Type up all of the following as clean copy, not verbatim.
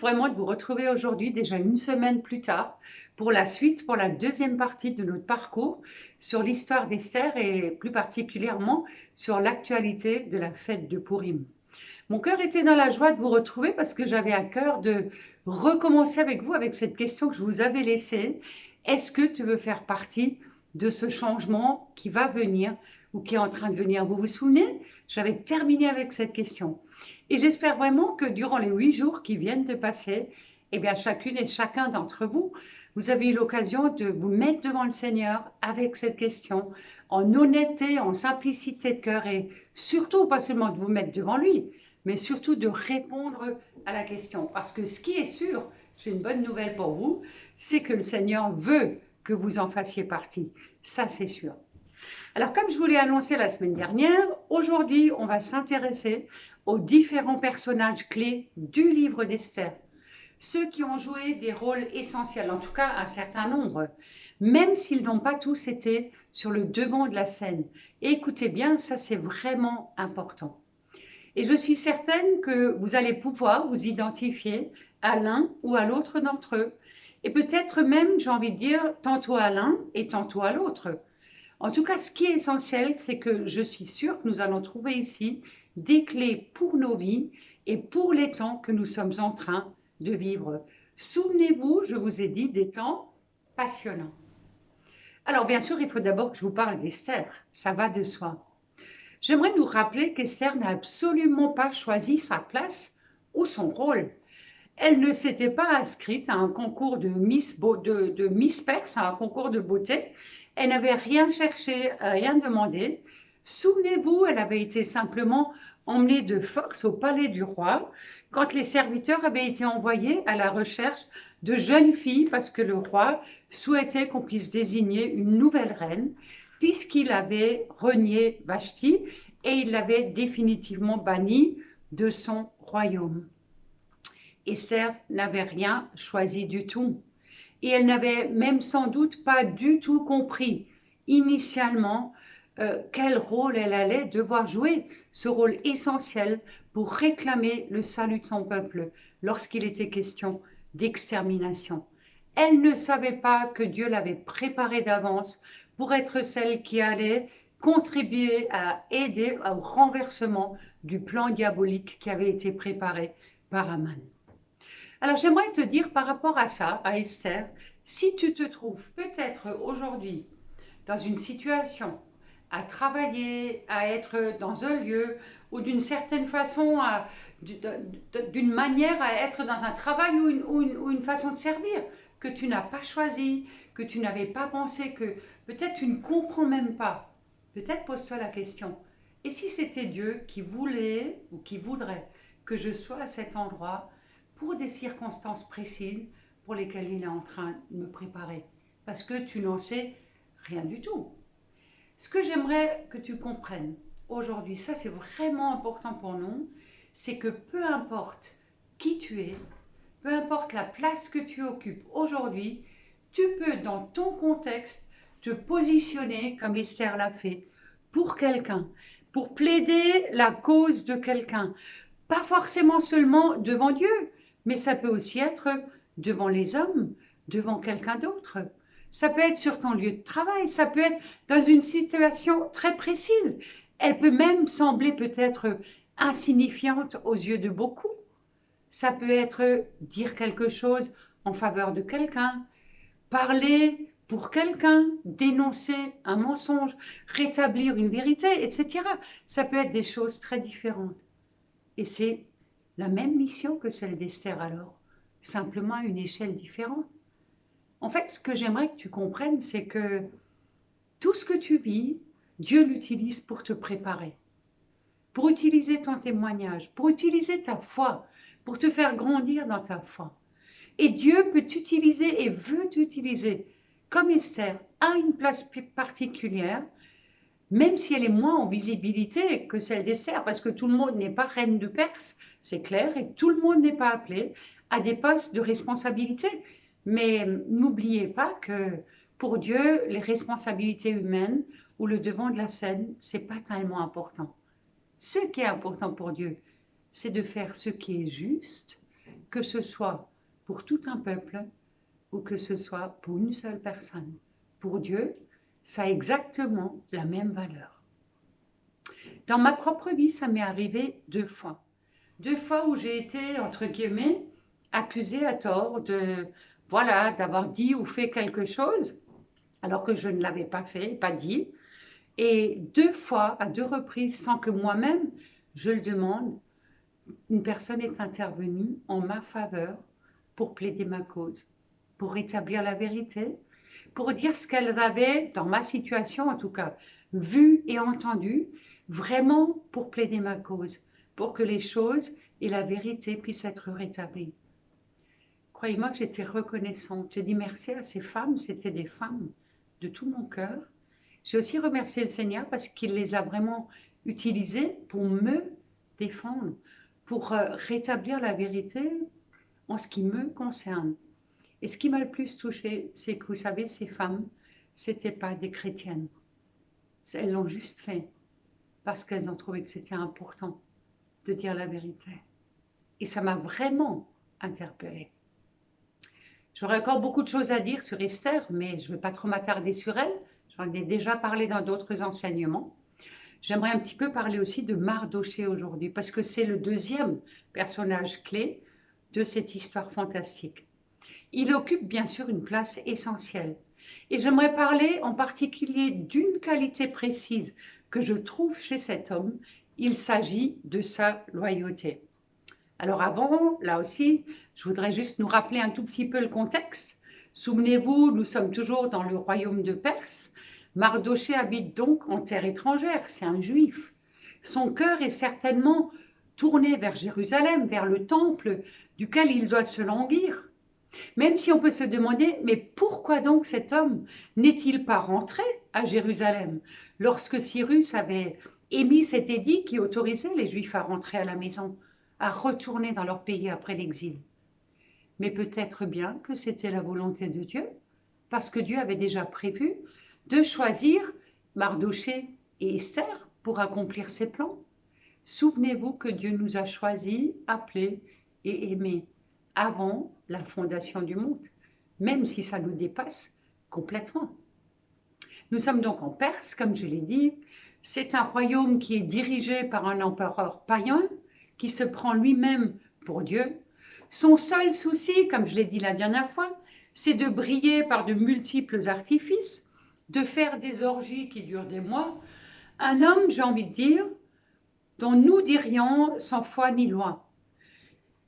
vraiment de vous retrouver aujourd'hui, déjà une semaine plus tard, pour la suite, pour la deuxième partie de notre parcours sur l'histoire d'Esther et plus particulièrement sur l'actualité de la fête de Pourim. Mon cœur était dans la joie de vous retrouver parce que j'avais à cœur de recommencer avec vous avec cette question que je vous avais laissée. Est-ce que tu veux faire partie de ce changement qui va venir ou qui est en train de venir? Vous vous souvenez? J'avais terminé avec cette question. Et j'espère vraiment que durant les 8 jours qui viennent de passer, eh bien, chacune et chacun d'entre vous, vous avez eu l'occasion de vous mettre devant le Seigneur avec cette question, en honnêteté, en simplicité de cœur et surtout, pas seulement de vous mettre devant lui, mais surtout de répondre à la question. Parce que ce qui est sûr, j'ai une bonne nouvelle pour vous, c'est que le Seigneur veut que vous en fassiez partie. Ça, c'est sûr. Alors, comme je vous l'ai annoncé la semaine dernière, aujourd'hui, on va s'intéresser aux différents personnages clés du livre d'Esther. Ceux qui ont joué des rôles essentiels, en tout cas un certain nombre, même s'ils n'ont pas tous été sur le devant de la scène. Et écoutez bien, ça c'est vraiment important. Et je suis certaine que vous allez pouvoir vous identifier à l'un ou à l'autre d'entre eux. Et peut-être même, j'ai envie de dire, tantôt à l'un et tantôt à l'autre. En tout cas, ce qui est essentiel, c'est que je suis sûre que nous allons trouver ici des clés pour nos vies et pour les temps que nous sommes en train de vivre. Souvenez-vous, je vous ai dit des temps passionnants. Alors bien sûr, il faut d'abord que je vous parle d'Esther, ça va de soi. J'aimerais nous rappeler qu'Esther n'a absolument pas choisi sa place ou son rôle. Elle ne s'était pas inscrite à un concours de Miss Perse, à un concours de beauté. Elle n'avait rien cherché, rien demandé. Souvenez-vous, elle avait été simplement emmenée de force au palais du roi quand les serviteurs avaient été envoyés à la recherche de jeunes filles parce que le roi souhaitait qu'on puisse désigner une nouvelle reine puisqu'il avait renié Vashti et il l'avait définitivement bannie de son royaume. Esther n'avait rien choisi du tout. Et elle n'avait même sans doute pas du tout compris initialement quel rôle elle allait devoir jouer, ce rôle essentiel pour réclamer le salut de son peuple lorsqu'il était question d'extermination. Elle ne savait pas que Dieu l'avait préparée d'avance pour être celle qui allait contribuer à aider au renversement du plan diabolique qui avait été préparé par Aman. Alors j'aimerais te dire par rapport à ça, à Esther, si tu te trouves peut-être aujourd'hui dans une situation à travailler, à être dans un lieu ou d'une certaine façon, d'une manière à être dans un travail ou une façon de servir que tu n'as pas choisi, que tu n'avais pas pensé, que peut-être tu ne comprends même pas, peut-être pose-toi la question, et si c'était Dieu qui voulait ou qui voudrait que je sois à cet endroit pour des circonstances précises pour lesquelles il est en train de me préparer, parce que tu n'en sais rien du tout. Ce que j'aimerais que tu comprennes aujourd'hui, ça c'est vraiment important pour nous, c'est que peu importe qui tu es, peu importe la place que tu occupes aujourd'hui, tu peux dans ton contexte te positionner comme Esther l'a fait pour quelqu'un, pour plaider la cause de quelqu'un, pas forcément seulement devant Dieu, mais ça peut aussi être devant les hommes, devant quelqu'un d'autre. Ça peut être sur ton lieu de travail, ça peut être dans une situation très précise. Elle peut même sembler peut-être insignifiante aux yeux de beaucoup. Ça peut être dire quelque chose en faveur de quelqu'un, parler pour quelqu'un, dénoncer un mensonge, rétablir une vérité, etc. Ça peut être des choses très différentes. Et c'est la même mission que celle d'Esther alors, simplement à une échelle différente. En fait, ce que j'aimerais que tu comprennes, c'est que tout ce que tu vis, Dieu l'utilise pour te préparer, pour utiliser ton témoignage, pour utiliser ta foi, pour te faire grandir dans ta foi. Et Dieu peut t'utiliser et veut t'utiliser comme Esther à une place particulière, même si elle est moins en visibilité que celle d'Esther, parce que tout le monde n'est pas reine de Perse, c'est clair, et tout le monde n'est pas appelé à des postes de responsabilité. Mais n'oubliez pas que pour Dieu, les responsabilités humaines ou le devant de la scène, c'est pas tellement important. Ce qui est important pour Dieu, c'est de faire ce qui est juste, que ce soit pour tout un peuple ou que ce soit pour une seule personne. Pour Dieu, ça a exactement la même valeur. Dans ma propre vie, ça m'est arrivé 2 fois. 2 fois où j'ai été, entre guillemets, accusée à tort voilà, d'avoir dit ou fait quelque chose, alors que je ne l'avais pas fait, pas dit. Et 2 fois, à 2 reprises, sans que moi-même je le demande, une personne est intervenue en ma faveur pour plaider ma cause, pour rétablir la vérité, pour dire ce qu'elles avaient, dans ma situation en tout cas, vu et entendu, vraiment pour plaider ma cause, pour que les choses et la vérité puissent être rétablies. Croyez-moi que j'étais reconnaissante. J'ai dit merci à ces femmes, c'était des femmes de tout mon cœur. J'ai aussi remercié le Seigneur parce qu'il les a vraiment utilisées pour me défendre, pour rétablir la vérité en ce qui me concerne. Et ce qui m'a le plus touchée, c'est que vous savez, ces femmes, ce n'étaient pas des chrétiennes. Elles l'ont juste fait parce qu'elles ont trouvé que c'était important de dire la vérité. Et ça m'a vraiment interpellée. J'aurais encore beaucoup de choses à dire sur Esther, mais je ne vais pas trop m'attarder sur elle. J'en ai déjà parlé dans d'autres enseignements. J'aimerais un petit peu parler aussi de Mardochée aujourd'hui, parce que c'est le deuxième personnage clé de cette histoire fantastique. Il occupe bien sûr une place essentielle. Et j'aimerais parler en particulier d'une qualité précise que je trouve chez cet homme. Il s'agit de sa loyauté. Alors avant, là aussi, je voudrais juste nous rappeler un tout petit peu le contexte. Souvenez-vous, nous sommes toujours dans le royaume de Perse. Mardochée habite donc en terre étrangère, c'est un juif. Son cœur est certainement tourné vers Jérusalem, vers le temple duquel il doit se languir. Même si on peut se demander, mais pourquoi donc cet homme n'est-il pas rentré à Jérusalem lorsque Cyrus avait émis cet édit qui autorisait les Juifs à rentrer à la maison, à retourner dans leur pays après l'exil? Mais peut-être bien que c'était la volonté de Dieu, parce que Dieu avait déjà prévu de choisir Mardochée et Esther pour accomplir ses plans. Souvenez-vous que Dieu nous a choisis, appelés et aimés avant la fondation du monde, même si ça nous dépasse complètement. Nous sommes donc en Perse, comme je l'ai dit. C'est un royaume qui est dirigé par un empereur païen qui se prend lui-même pour Dieu. Son seul souci, comme je l'ai dit la dernière fois, c'est de briller par de multiples artifices, de faire des orgies qui durent des mois. Un homme, j'ai envie de dire, dont nous dirions sans foi ni loi,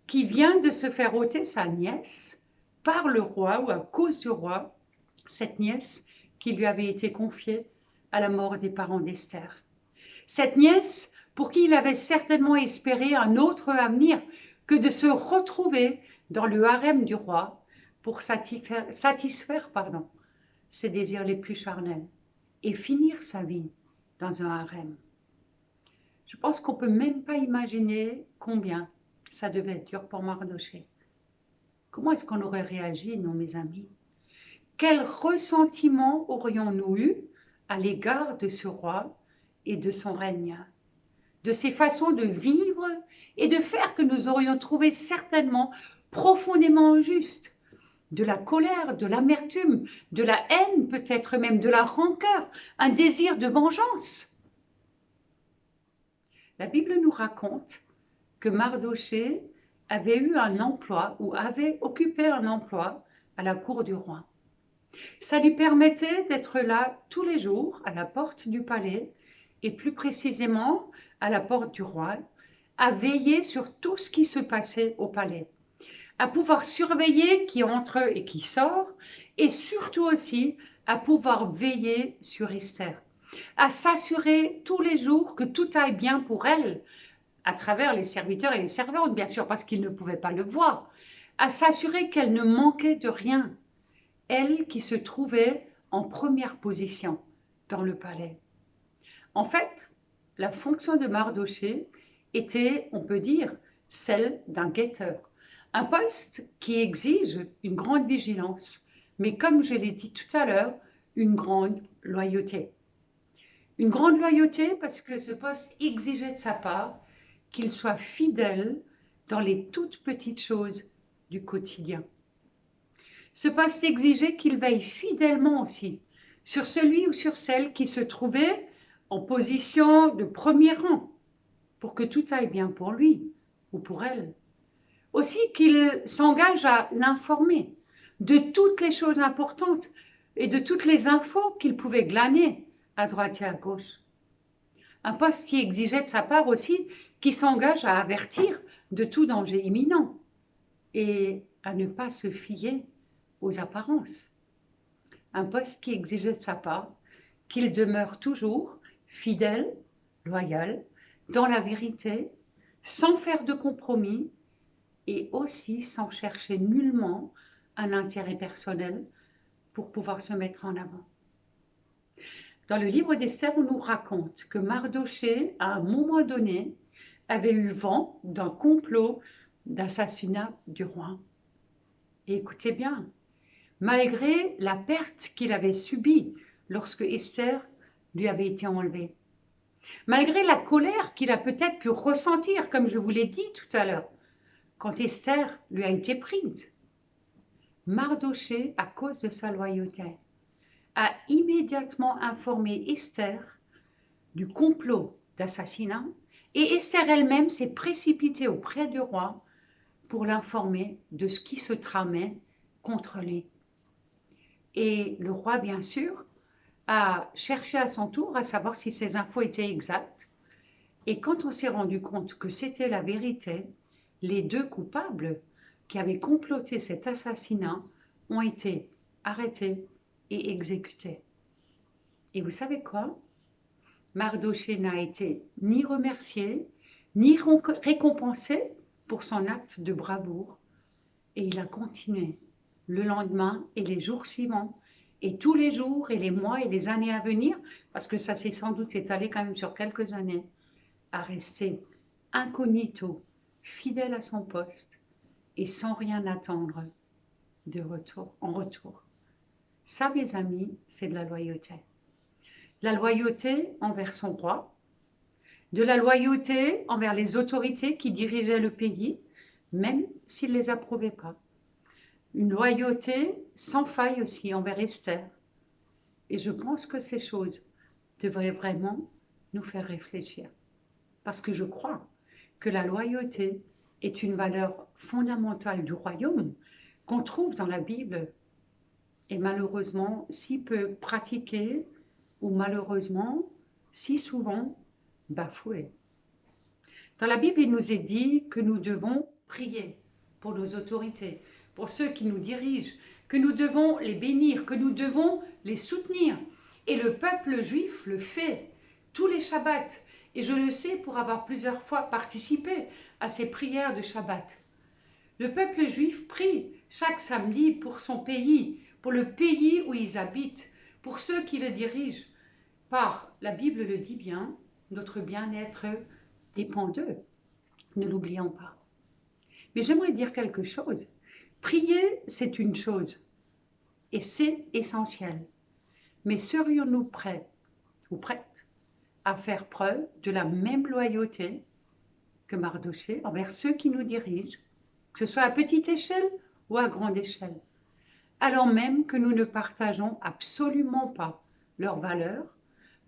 qui vient de se faire ôter sa nièce par le roi ou à cause du roi, cette nièce qui lui avait été confiée à la mort des parents d'Esther. Cette nièce pour qui il avait certainement espéré un autre avenir que de se retrouver dans le harem du roi pour satisfaire ses désirs les plus charnels et finir sa vie dans un harem. Je pense qu'on ne peut même pas imaginer combien ça devait être dur pour Mardochée. Comment est-ce qu'on aurait réagi, nous, mes amis? Quel ressentiment aurions-nous eu à l'égard de ce roi et de son règne, de ses façons de vivre et de faire que nous aurions trouvé certainement profondément injustes, de la colère, de l'amertume, de la haine, peut-être même de la rancœur, un désir de vengeance. La Bible nous raconte que Mardochée avait eu un emploi ou avait occupé un emploi à la cour du roi. Ça lui permettait d'être là tous les jours à la porte du palais et plus précisément à la porte du roi, à veiller sur tout ce qui se passait au palais, à pouvoir surveiller qui entre et qui sort et surtout aussi à pouvoir veiller sur Esther, à s'assurer tous les jours que tout aille bien pour elle, à travers les serviteurs et les servantes, bien sûr, parce qu'ils ne pouvaient pas le voir, à s'assurer qu'elle ne manquait de rien, elle qui se trouvait en première position dans le palais. En fait, la fonction de Mardochée était, on peut dire, celle d'un guetteur, un poste qui exige une grande vigilance, mais comme je l'ai dit tout à l'heure, une grande loyauté. Une grande loyauté parce que ce poste exigeait de sa part qu'il soit fidèle dans les toutes petites choses du quotidien. Ce poste exigeait qu'il veille fidèlement aussi sur celui ou sur celle qui se trouvait en position de premier rang pour que tout aille bien pour lui ou pour elle. Aussi qu'il s'engage à l'informer de toutes les choses importantes et de toutes les infos qu'il pouvait glaner à droite et à gauche. Un poste qui exigeait de sa part aussi qu'il s'engage à avertir de tout danger imminent et à ne pas se fier aux apparences. Un poste qui exigeait de sa part qu'il demeure toujours fidèle, loyal, dans la vérité, sans faire de compromis et aussi sans chercher nullement un intérêt personnel pour pouvoir se mettre en avant. Dans le livre d'Esther, on nous raconte que Mardochée, à un moment donné, avait eu vent d'un complot d'assassinat du roi. Et écoutez bien, malgré la perte qu'il avait subie lorsque Esther lui avait été enlevée, malgré la colère qu'il a peut-être pu ressentir, comme je vous l'ai dit tout à l'heure, quand Esther lui a été prise, Mardochée, à cause de sa loyauté, a immédiatement informé Esther du complot d'assassinat et Esther elle-même s'est précipitée auprès du roi pour l'informer de ce qui se tramait contre lui. Et le roi, bien sûr, a cherché à son tour à savoir si ces infos étaient exactes. Et quand on s'est rendu compte que c'était la vérité, les deux coupables qui avaient comploté cet assassinat ont été arrêtés et exécutés. Et vous savez quoi? Mardochée n'a été ni remercié, ni récompensé pour son acte de bravoure. Et il a continué le lendemain et les jours suivants, et tous les jours et les mois et les années à venir, parce que ça s'est sans doute étalé quand même sur quelques années, à rester incognito, fidèle à son poste et sans rien attendre en retour. Ça, mes amis, c'est de la loyauté. La loyauté envers son roi, de la loyauté envers les autorités qui dirigeaient le pays, même s'ils ne les approuvaient pas. Une loyauté sans faille aussi envers Esther. Et je pense que ces choses devraient vraiment nous faire réfléchir. Parce que je crois que la loyauté est une valeur fondamentale du royaume qu'on trouve dans la Bible et malheureusement si peu pratiquée ou malheureusement si souvent bafouée. Dans la Bible, il nous est dit que nous devons prier pour nos autorités, pour ceux qui nous dirigent, que nous devons les bénir, que nous devons les soutenir. Et le peuple juif le fait tous les Shabbats. Et je le sais pour avoir plusieurs fois participé à ces prières de Shabbat. Le peuple juif prie chaque samedi pour son pays, pour le pays où ils habitent, pour ceux qui le dirigent. Car la Bible le dit bien, notre bien-être dépend d'eux. Ne l'oublions pas. Mais j'aimerais dire quelque chose. Prier, c'est une chose. Et c'est essentiel. Mais serions-nous prêts ou prêtes à faire preuve de la même loyauté que Mardochée envers ceux qui nous dirigent, que ce soit à petite échelle ou à grande échelle, alors même que nous ne partageons absolument pas leurs valeurs,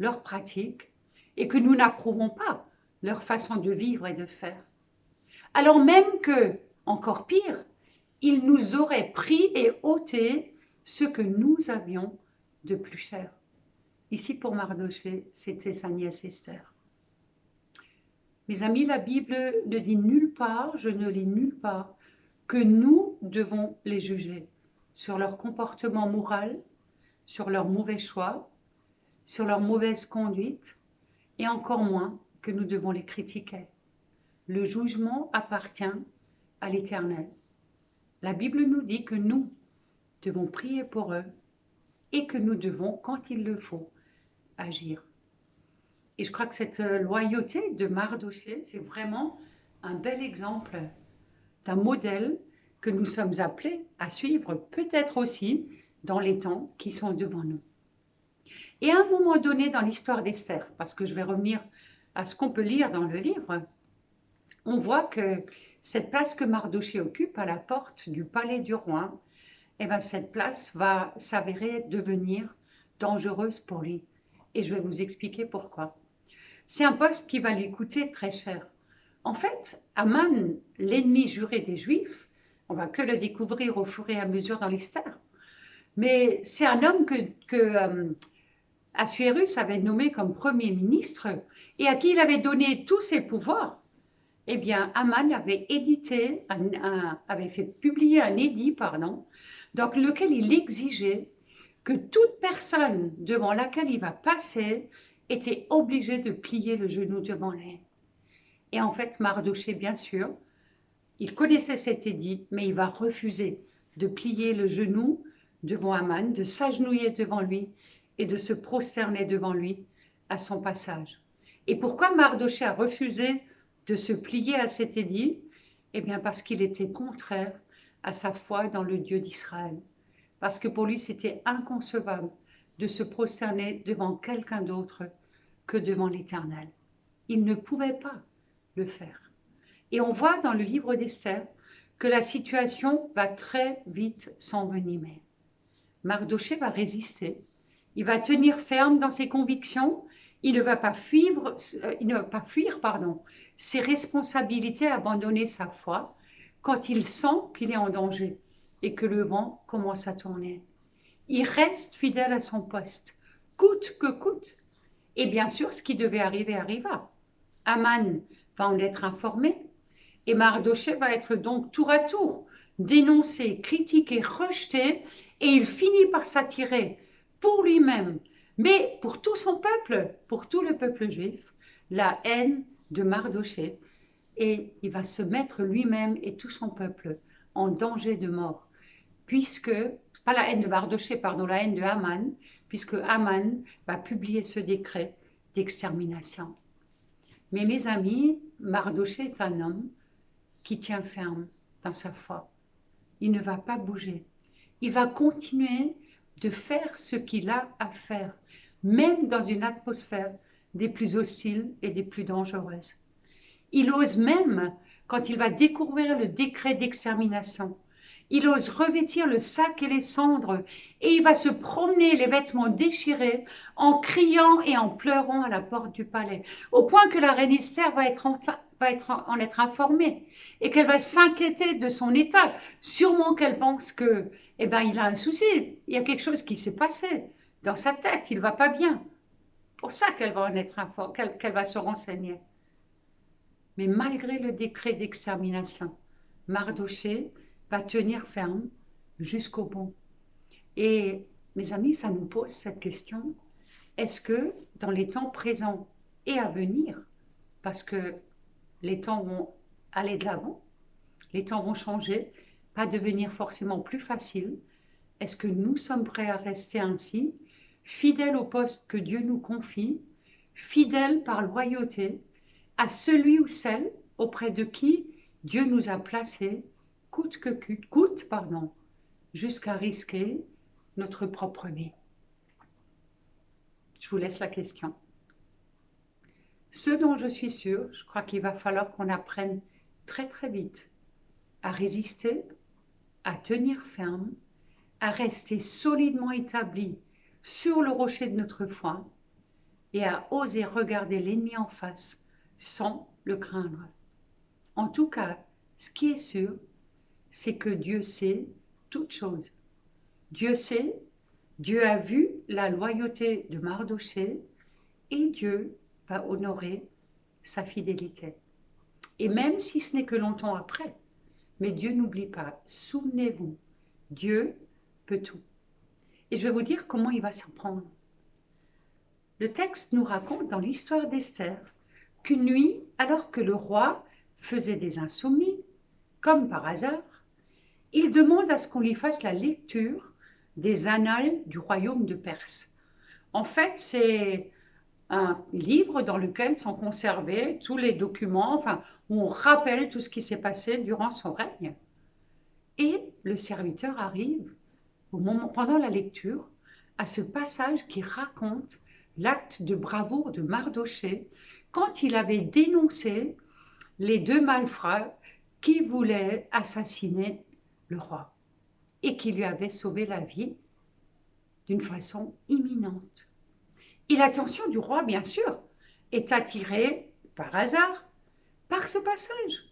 leurs pratiques, et que nous n'approuvons pas leur façon de vivre et de faire. Alors même que, encore pire, ils nous auraient pris et ôté ce que nous avions de plus cher. Ici, pour Mardochée, c'était sa nièce Esther. Mes amis, la Bible ne dit nulle part, je ne lis nulle part, que nous devons les juger sur leur comportement moral, sur leurs mauvais choix, sur leur mauvaise conduite, et encore moins que nous devons les critiquer. Le jugement appartient à l'Éternel. La Bible nous dit que nous devons prier pour eux et que nous devons, quand il le faut, agir. Et je crois que cette loyauté de Mardochée, c'est vraiment un bel exemple d'un modèle que nous sommes appelés à suivre, peut-être aussi dans les temps qui sont devant nous. Et à un moment donné dans l'histoire d'Esther, parce que je vais revenir à ce qu'on peut lire dans le livre, on voit que cette place que Mardochée occupe à la porte du palais du roi, eh ben, cette place va s'avérer devenir dangereuse pour lui. Et je vais vous expliquer pourquoi. C'est un poste qui va lui coûter très cher. En fait, Aman, l'ennemi juré des Juifs, on va que le découvrir au fur et à mesure dans l'Esther, mais c'est un homme que Assuérus avait nommé comme premier ministre et à qui il avait donné tous ses pouvoirs. Eh bien, Aman avait avait fait publier un édit, dans lequel il exigeait que toute personne devant laquelle il va passer était obligée de plier le genou devant elle. Et en fait, Mardochée, bien sûr, il connaissait cet édit, mais il va refuser de plier le genou devant Aman, de s'agenouiller devant lui et de se prosterner devant lui à son passage. Et pourquoi Mardochée a refusé de se plier à cet édit? Eh bien parce qu'il était contraire à sa foi dans le Dieu d'Israël. Parce que pour lui, c'était inconcevable de se prosterner devant quelqu'un d'autre que devant l'Éternel. Il ne pouvait pas le faire. Et on voit dans le livre d'Esther que la situation va très vite s'envenimer. Mardochée va résister, il va tenir ferme dans ses convictions, il ne va pas fuir, ses responsabilités, abandonner sa foi quand il sent qu'il est en danger et que le vent commence à tourner. Il reste fidèle à son poste, coûte que coûte. Et bien sûr, ce qui devait arriver arriva. Aman va en être informé et Mardochée va être donc tour à tour dénoncé, critiqué, rejeté et il finit par s'attirer pour lui-même, mais pour tout son peuple, pour tout le peuple juif, la haine de Mardochée et il va se mettre lui-même et tout son peuple en danger de mort puisque, pas la haine de Mardochée, pardon, la haine de Haman, puisque Haman va publier ce décret d'extermination. Mais mes amis, Mardochée est un homme qui tient ferme dans sa foi. Il ne va pas bouger. Il va continuer de faire ce qu'il a à faire, même dans une atmosphère des plus hostiles et des plus dangereuses. Il ose même, quand il va découvrir le décret d'extermination, il ose revêtir le sac et les cendres et il va se promener les vêtements déchirés en criant et en pleurant à la porte du palais, au point que la reine Esther va en être informée et qu'elle va s'inquiéter de son état. Sûrement qu'elle pense que, il a un souci, il y a quelque chose qui s'est passé dans sa tête, il ne va pas bien. Pour ça qu'elle va en être informée, qu'elle va se renseigner. Mais malgré le décret d'extermination, Mardochée va tenir ferme jusqu'au bout. Et mes amis, ça nous pose cette question. Est-ce que dans les temps présents et à venir, parce que les temps vont aller de l'avant, les temps vont changer, pas devenir forcément plus faciles, est-ce que nous sommes prêts à rester ainsi, fidèles au poste que Dieu nous confie, fidèles par loyauté à celui ou celle auprès de qui Dieu nous a placés, coûte que coûte, jusqu'à risquer notre propre vie? Je vous laisse la question. Ce dont je suis sûre, je crois qu'il va falloir qu'on apprenne très très vite à résister, à tenir ferme, à rester solidement établi sur le rocher de notre foi et à oser regarder l'ennemi en face sans le craindre. En tout cas, ce qui est sûr, c'est que Dieu sait toutes choses. Dieu sait, Dieu a vu la loyauté de Mardochée et Dieu va honorer sa fidélité. Et même si ce n'est que longtemps après, mais Dieu n'oublie pas, souvenez-vous, Dieu peut tout. Et je vais vous dire comment il va s'en prendre. Le texte nous raconte dans l'histoire d'Esther qu'une nuit, alors que le roi faisait des insomnies, comme par hasard, il demande à ce qu'on lui fasse la lecture des annales du royaume de Perse. En fait, c'est un livre dans lequel sont conservés tous les documents, où on rappelle tout ce qui s'est passé durant son règne. Et le serviteur arrive, pendant la lecture, à ce passage qui raconte l'acte de bravoure de Mardochée quand il avait dénoncé les deux malfrats qui voulaient assassiner le roi et qui lui avaient sauvé la vie d'une façon imminente. Et l'attention du roi, bien sûr, est attirée par hasard par ce passage.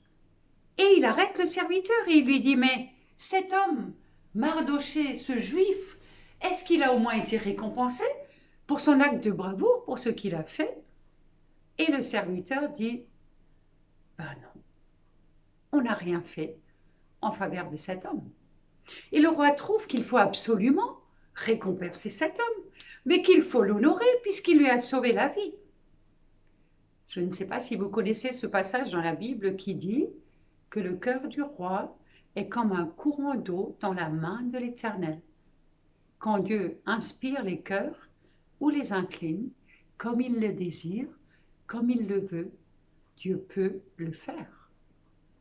Et il arrête le serviteur et il lui dit, mais cet homme, Mardochée, ce juif, est-ce qu'il a au moins été récompensé pour son acte de bravoure, pour ce qu'il a fait? Et le serviteur dit, ben non, on n'a rien fait en faveur de cet homme. Et le roi trouve qu'il faut absolument récompenser cet homme, mais qu'il faut l'honorer puisqu'il lui a sauvé la vie. Je ne sais pas si vous connaissez ce passage dans la Bible qui dit que le cœur du roi est comme un courant d'eau dans la main de l'Éternel. Quand Dieu inspire les cœurs ou les incline, comme il le désire, comme il le veut, Dieu peut le faire.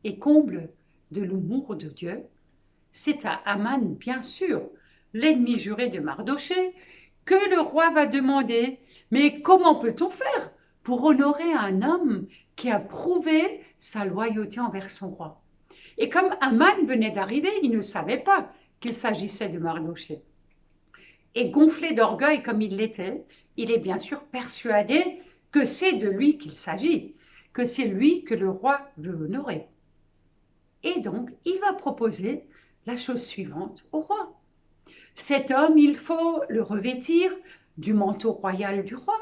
Et comble de l'humour de Dieu, c'est à Aman, bien sûr, l'ennemi juré de Mardochée, que le roi va demander, mais comment peut-on faire pour honorer un homme qui a prouvé sa loyauté envers son roi? Et comme Aman venait d'arriver, il ne savait pas qu'il s'agissait de Mardochée. Et gonflé d'orgueil comme il l'était, il est bien sûr persuadé que c'est de lui qu'il s'agit, que c'est lui que le roi veut honorer. Et donc, il va proposer la chose suivante au roi. Cet homme, il faut le revêtir du manteau royal du roi.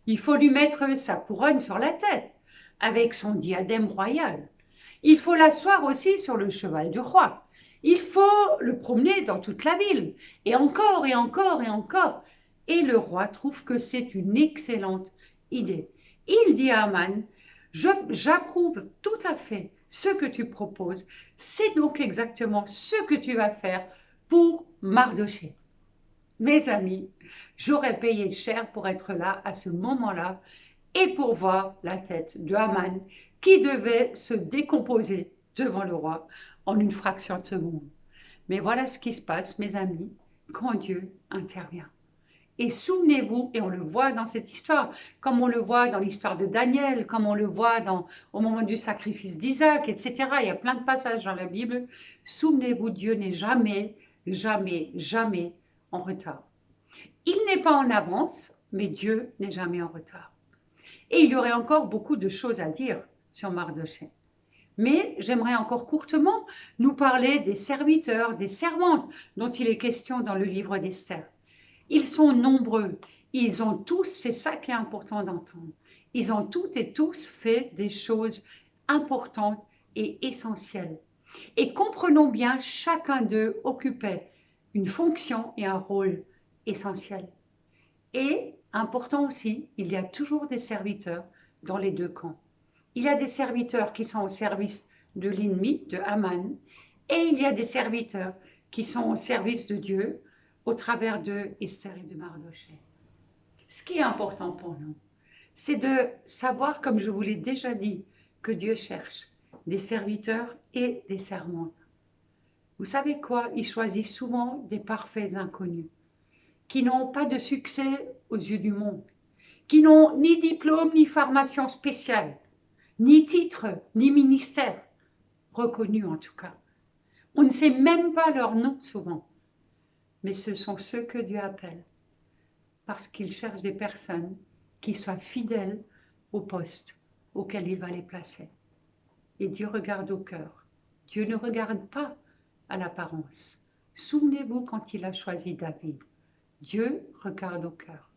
Il faut lui mettre sa couronne sur la tête, avec son diadème royal. Il faut l'asseoir aussi sur le cheval du roi. Il faut le promener dans toute la ville, et encore, et encore, et encore. Et le roi trouve que c'est une excellente idée. Il dit à Aman, j'approuve tout à fait ce que tu proposes. C'est donc exactement ce que tu vas faire pour Mardochée. Mes amis, j'aurais payé cher pour être là à ce moment-là et pour voir la tête de Haman qui devait se décomposer devant le roi en une fraction de seconde. Mais voilà ce qui se passe, mes amis, quand Dieu intervient. Et souvenez-vous, et on le voit dans cette histoire, comme on le voit dans l'histoire de Daniel, comme on le voit au moment du sacrifice d'Isaac, etc. Il y a plein de passages dans la Bible. Souvenez-vous, Dieu n'est jamais, jamais, jamais en retard. Il n'est pas en avance, mais Dieu n'est jamais en retard. Et il y aurait encore beaucoup de choses à dire sur Mardochée. Mais j'aimerais encore courtement nous parler des serviteurs, des servantes dont il est question dans le livre d'Esther. Ils sont nombreux, ils ont tous, c'est ça qui est important d'entendre, ils ont toutes et tous fait des choses importantes et essentielles. Et comprenons bien, chacun d'eux occupait une fonction et un rôle essentiel. Et, important aussi, il y a toujours des serviteurs dans les deux camps. Il y a des serviteurs qui sont au service de l'ennemi, de Haman, et il y a des serviteurs qui sont au service de Dieu au travers de Esther et de Mardochée. Ce qui est important pour nous, c'est de savoir, comme je vous l'ai déjà dit, que Dieu cherche des serviteurs et des servantes. Vous savez quoi? Il choisit souvent des parfaits inconnus, qui n'ont pas de succès aux yeux du monde, qui n'ont ni diplôme, ni formation spéciale, ni titre, ni ministère, reconnu en tout cas. On ne sait même pas leur nom souvent, mais ce sont ceux que Dieu appelle, parce qu'il cherche des personnes qui soient fidèles au poste auquel il va les placer. Et Dieu regarde au cœur. Dieu ne regarde pas à l'apparence. Souvenez-vous quand il a choisi David. Dieu regarde au cœur.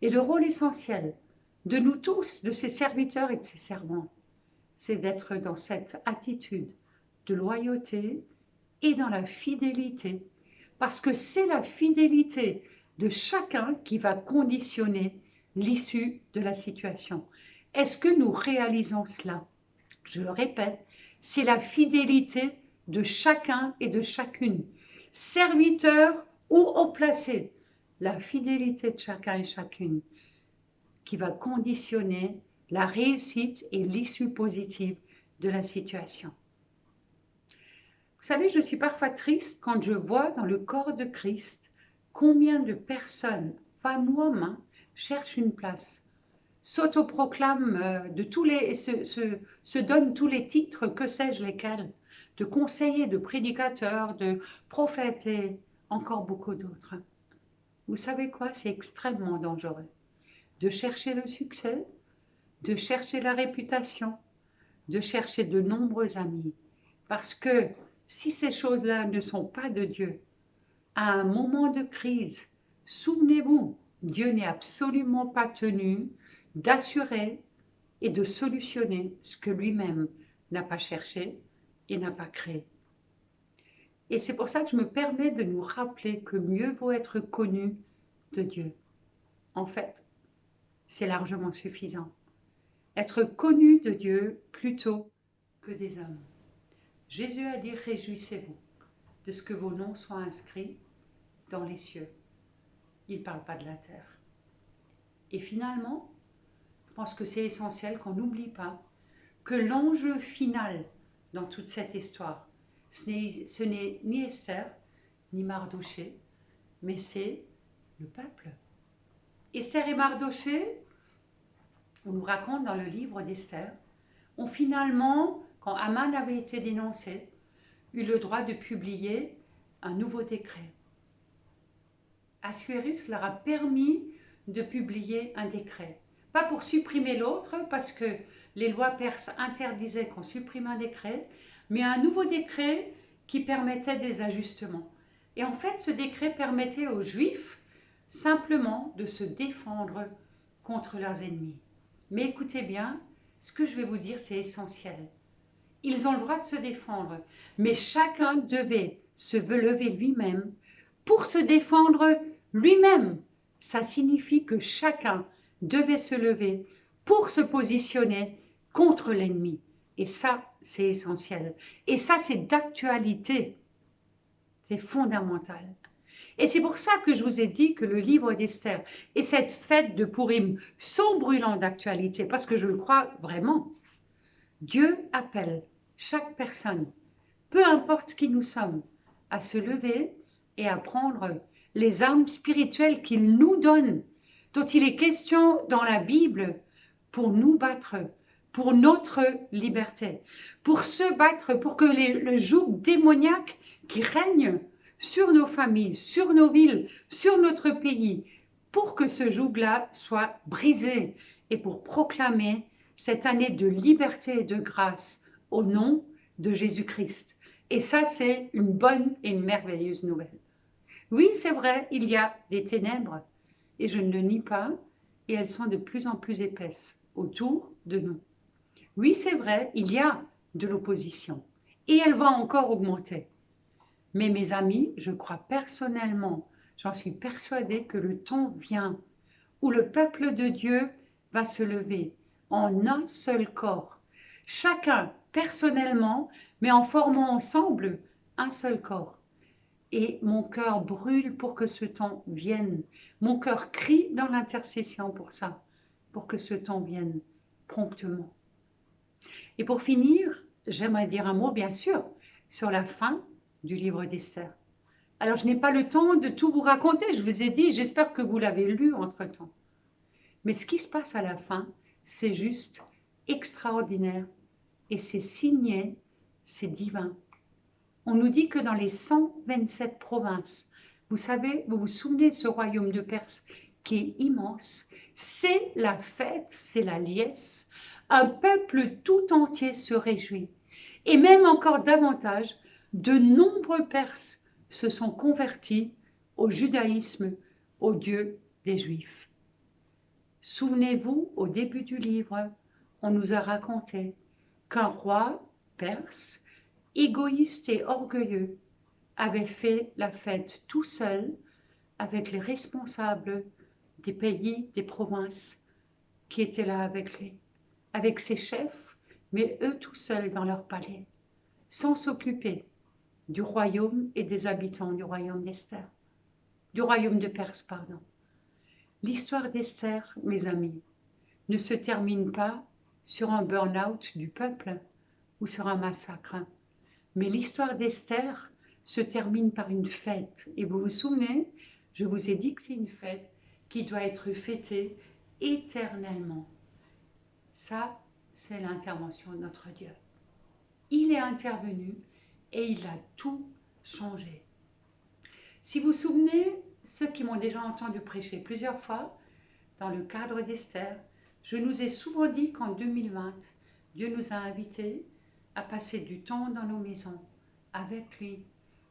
Et le rôle essentiel de nous tous, de ses serviteurs et de ses servantes, c'est d'être dans cette attitude de loyauté et dans la fidélité, parce que c'est la fidélité de chacun qui va conditionner l'issue de la situation. Est-ce que nous réalisons cela? Je le répète, c'est la fidélité de chacun et de chacune, serviteur ou haut placé, la fidélité de chacun et chacune qui va conditionner la réussite et l'issue positive de la situation. Vous savez, je suis parfois triste quand je vois dans le corps de Christ combien de personnes, femmes ou hommes, cherchent une place s'autoproclame de tous les, et se donne tous les titres, que sais-je lesquels, de conseiller, de prédicateur, de prophète et encore beaucoup d'autres. Vous savez quoi? C'est extrêmement dangereux de chercher le succès, de chercher la réputation, de chercher de nombreux amis. Parce que si ces choses-là ne sont pas de Dieu, à un moment de crise, souvenez-vous, Dieu n'est absolument pas tenu d'assurer et de solutionner ce que lui-même n'a pas cherché et n'a pas créé. Et c'est pour ça que je me permets de nous rappeler que mieux vaut être connu de Dieu. En fait, c'est largement suffisant. Être connu de Dieu plutôt que des hommes. Jésus a dit: réjouissez-vous de ce que vos noms soient inscrits dans les cieux. Il ne parle pas de la terre. Et finalement, je pense que c'est essentiel qu'on n'oublie pas que l'enjeu final dans toute cette histoire, ce n'est ni Esther, ni Mardoché, mais c'est le peuple. Esther et Mardoché, on nous raconte dans le livre d'Esther, ont finalement, quand Haman avait été dénoncé, eu le droit de publier un nouveau décret. Assuérus leur a permis de publier un décret. Pas pour supprimer l'autre, parce que les lois perses interdisaient qu'on supprime un décret, mais un nouveau décret qui permettait des ajustements. Et en fait, ce décret permettait aux Juifs simplement de se défendre contre leurs ennemis. Mais écoutez bien, ce que je vais vous dire, c'est essentiel. Ils ont le droit de se défendre, mais chacun devait se lever lui-même pour se défendre lui-même. Ça signifie que chacun devait se lever pour se positionner contre l'ennemi. Et ça, c'est essentiel. Et ça, c'est d'actualité. C'est fondamental. Et c'est pour ça que je vous ai dit que le livre d'Esther et cette fête de Pourim sont brûlants d'actualité, parce que je le crois vraiment. Dieu appelle chaque personne, peu importe qui nous sommes, à se lever et à prendre les armes spirituelles qu'il nous donne, dont il est question dans la Bible, pour nous battre, pour notre liberté, pour se battre, pour que le joug démoniaque qui règne sur nos familles, sur nos villes, sur notre pays, pour que ce joug-là soit brisé et pour proclamer cette année de liberté et de grâce au nom de Jésus-Christ. Et ça, c'est une bonne et une merveilleuse nouvelle. Oui, c'est vrai, il y a des ténèbres, et je ne le nie pas, et elles sont de plus en plus épaisses autour de nous. Oui, c'est vrai, il y a de l'opposition, et elle va encore augmenter. Mais mes amis, je crois personnellement, j'en suis persuadée que le temps vient où le peuple de Dieu va se lever en un seul corps, chacun personnellement, mais en formant ensemble un seul corps. Et mon cœur brûle pour que ce temps vienne. Mon cœur crie dans l'intercession pour ça, pour que ce temps vienne promptement. Et pour finir, j'aimerais dire un mot, bien sûr, sur la fin du livre d'Esther. Alors, je n'ai pas le temps de tout vous raconter, je vous ai dit, j'espère que vous l'avez lu entre-temps. Mais ce qui se passe à la fin, c'est juste extraordinaire et c'est signé, c'est divin. On nous dit que dans les 127 provinces, vous savez, vous vous souvenez de ce royaume de Perse qui est immense, c'est la fête, c'est la liesse, un peuple tout entier se réjouit. Et même encore davantage, de nombreux Perses se sont convertis au judaïsme, au Dieu des Juifs. Souvenez-vous, au début du livre, on nous a raconté qu'un roi perse, égoïste et orgueilleux, avait fait la fête tout seul avec les responsables des pays, des provinces qui étaient là avec lui, avec ses chefs, mais eux tout seuls dans leur palais, sans s'occuper du royaume et des habitants du royaume d'Esther, du royaume de Perse, pardon. L'histoire d'Esther, mes amis, ne se termine pas sur un burn-out du peuple ou sur un massacre. Mais l'histoire d'Esther se termine par une fête. Et vous vous souvenez, je vous ai dit que c'est une fête qui doit être fêtée éternellement. Ça, c'est l'intervention de notre Dieu. Il est intervenu et il a tout changé. Si vous vous souvenez, ceux qui m'ont déjà entendu prêcher plusieurs fois, dans le cadre d'Esther, je nous ai souvent dit qu'en 2020, Dieu nous a invités à passer du temps dans nos maisons, avec lui,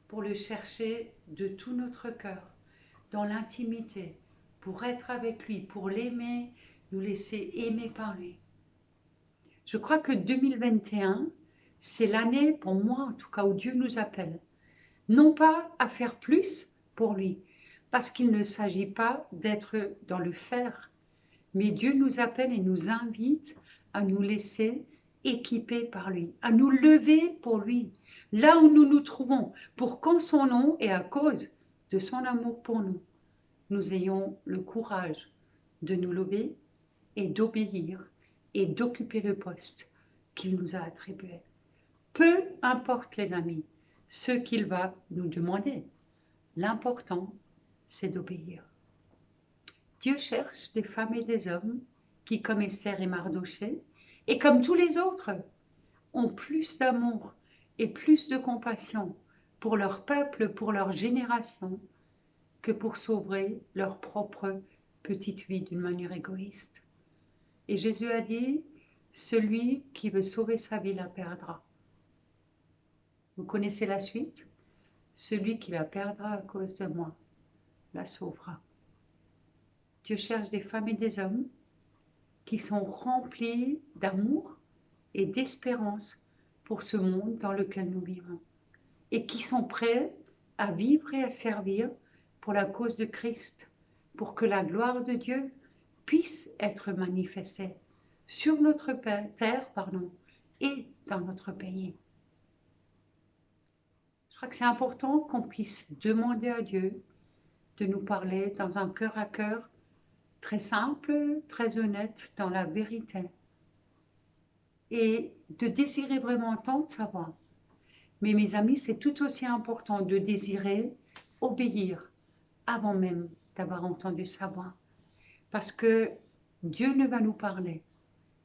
pour le chercher de tout notre cœur, dans l'intimité, pour être avec lui, pour l'aimer, nous laisser aimer par lui. Je crois que 2021, c'est l'année, pour moi en tout cas, où Dieu nous appelle, non pas à faire plus pour lui, parce qu'il ne s'agit pas d'être dans le faire, mais Dieu nous appelle et nous invite à nous laisser équiper par lui, à nous lever pour lui, là où nous nous trouvons, pour qu'en son nom et à cause de son amour pour nous, nous ayons le courage de nous lever et d'obéir et d'occuper le poste qu'il nous a attribué. Peu importe les amis, ce qu'il va nous demander. L'important, c'est d'obéir. Dieu cherche des femmes et des hommes qui, comme Esther et Mardochée, et comme tous les autres, ont plus d'amour et plus de compassion pour leur peuple, pour leur génération, que pour sauver leur propre petite vie d'une manière égoïste. Et Jésus a dit, celui qui veut sauver sa vie la perdra. Vous connaissez la suite? Celui qui la perdra à cause de moi la sauvera. Dieu cherche des femmes et des hommes qui sont remplis d'amour et d'espérance pour ce monde dans lequel nous vivons et qui sont prêts à vivre et à servir pour la cause de Christ, pour que la gloire de Dieu puisse être manifestée sur notre terre et dans notre pays. Je crois que c'est important qu'on puisse demander à Dieu de nous parler dans un cœur à cœur très simple, très honnête, dans la vérité. Et de désirer vraiment entendre sa voix. Mais mes amis, c'est tout aussi important de désirer obéir avant même d'avoir entendu sa voix. Parce que Dieu ne va nous parler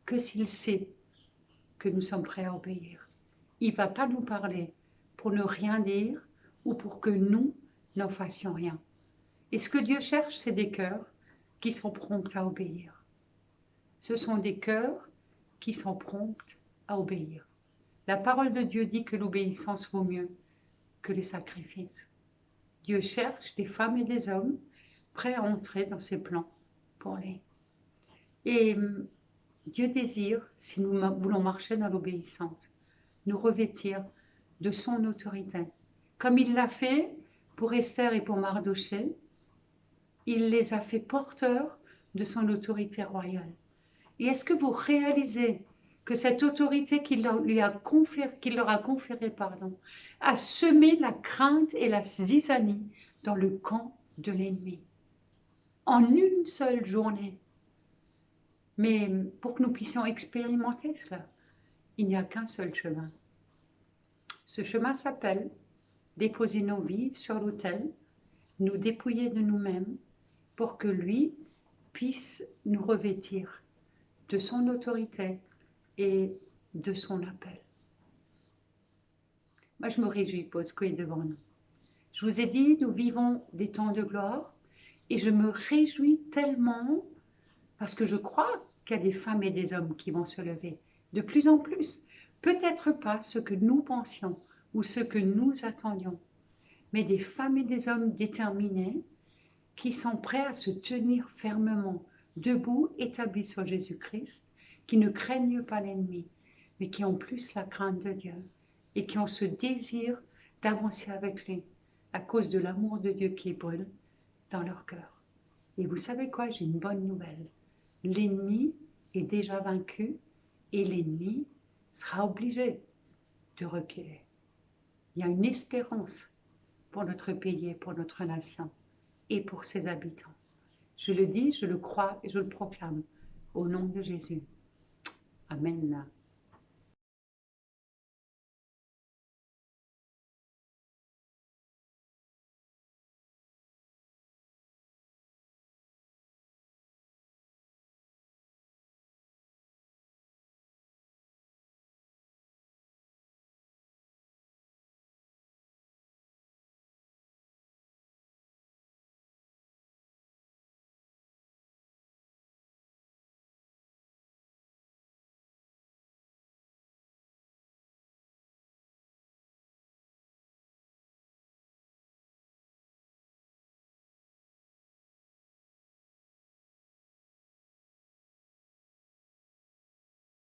que s'il sait que nous sommes prêts à obéir. Il ne va pas nous parler pour ne rien dire ou pour que nous n'en fassions rien. Et ce que Dieu cherche, c'est des cœurs qui sont prompts à obéir. Ce sont des cœurs qui sont prompts à obéir. La parole de Dieu dit que l'obéissance vaut mieux que les sacrifices. Dieu cherche des femmes et des hommes prêts à entrer dans ses plans pour lui. Et Dieu désire, si nous voulons marcher dans l'obéissance, nous revêtir de son autorité. Comme il l'a fait pour Esther et pour Mardochée, il les a fait porteurs de son autorité royale. Et est-ce que vous réalisez que cette autorité qu'il leur a conférée, a semé la crainte et la zizanie dans le camp de l'ennemi en une seule journée? Mais pour que nous puissions expérimenter cela, il n'y a qu'un seul chemin. Ce chemin s'appelle déposer nos vies sur l'autel, nous dépouiller de nous-mêmes pour que lui puisse nous revêtir de son autorité et de son appel. Moi, je me réjouis pour ce qui est devant nous. Je vous ai dit, nous vivons des temps de gloire et je me réjouis tellement parce que je crois qu'il y a des femmes et des hommes qui vont se lever de plus en plus. Peut-être pas ce que nous pensions ou ce que nous attendions, mais des femmes et des hommes déterminés qui sont prêts à se tenir fermement debout, établis sur Jésus-Christ, qui ne craignent pas l'ennemi, mais qui ont plus la crainte de Dieu et qui ont ce désir d'avancer avec lui à cause de l'amour de Dieu qui brûle dans leur cœur. Et vous savez quoi? J'ai une bonne nouvelle. L'ennemi est déjà vaincu et l'ennemi sera obligé de reculer. Il y a une espérance pour notre pays et pour notre nation et pour ses habitants. Je le dis, je le crois et je le proclame au nom de Jésus. Amen.